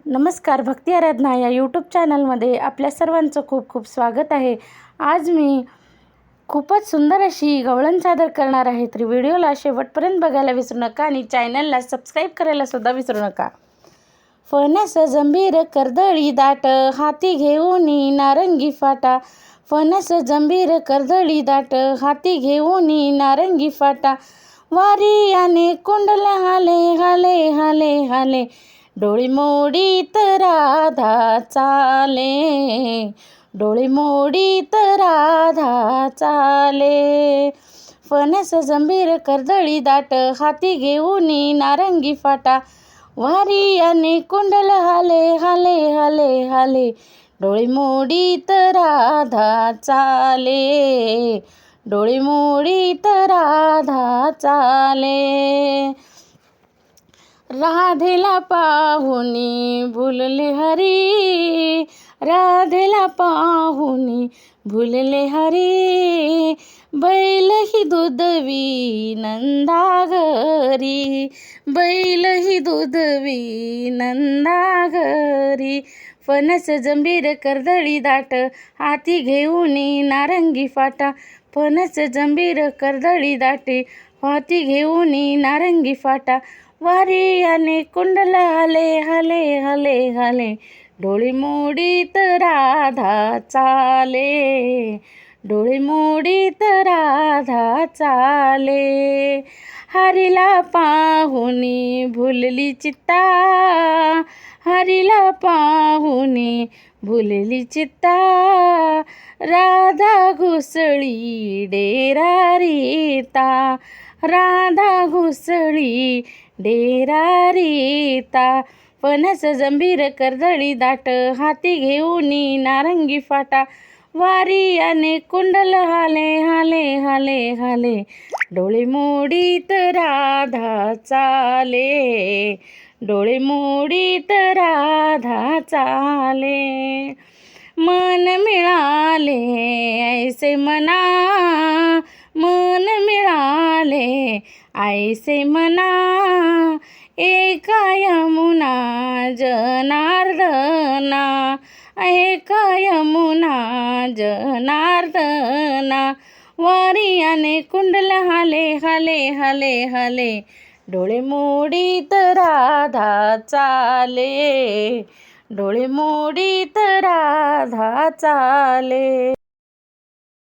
नमस्कार, भक्ती आराधना या यूट्यूब चॅनलमध्ये आपल्या सर्वांचं खूप खूप स्वागत आहे। आज मी खूपच सुंदर अशी गवळण चादर करणार आहे, तर व्हिडिओला शेवटपर्यंत बघायला विसरू नका आणि चॅनलला सबस्क्राईब करायला सुद्धा विसरू नका। फणस जंभीर कर्दळी दाट, हाती घेऊनी नारंगी फाटा। फणस जंभीर कर्दळी दाट, हाती घेऊनी नारंगी फाटा। वारी याने कुंडल हाले हाले हाले हाले, डोळी मोडीत राधा चाले। डोळी मोडीत राधा चाले। फणस जंभीर कर्दळी दाट, हाती घेऊनी नारंगी फाटा। वारी याने कुंडल हाले हाले हाले हाले, डोळी मोडीत राधा चाले। डोळी मोडीत राधा चाले। राधेला पाहुनी भुलले हरी, राधेला पाहुनी भुलले हरी। बैल ही दुधवी नंदा घरी, बैल ही दुधवी नंदा घरी। फणस जंभीर कर्दळी दाट, हाती घेऊनी नारंगी फाटा। फणस जंभीर कर्दळी दाटे, हाती घेऊनी नारंगी फाटा। वारी याने कुंडल हाले हाले हाले हाले, डोळी मोडीत राधा चाले। डोळी मोडीत राधा चाले। हरीला पाहुनी भुलली चित्ता, हरीला पाहुनी भुलली चित्ता। राधा घुसळी डेरा रीता, राधा घुसळी डेरा रीता। फणस जंभीर कर्दळी दाट, हाती घेऊनी नारंगी फाटा। वारी याने कुंडल हाले हाले हाले हाले, डोळे मोडीत राधा चाले। डोळे मोडीत राधा चाले। मन मिळाले ऐसे मना, मन मिळाले ऐसे मना। एका यमुना जनार्दना, एका यमुना जनार्दना। वारी याने कुंडल हाले हाले हाले हाले, डोळे मोडीत राधा चाले। डोळे मोडीत राधा चाले।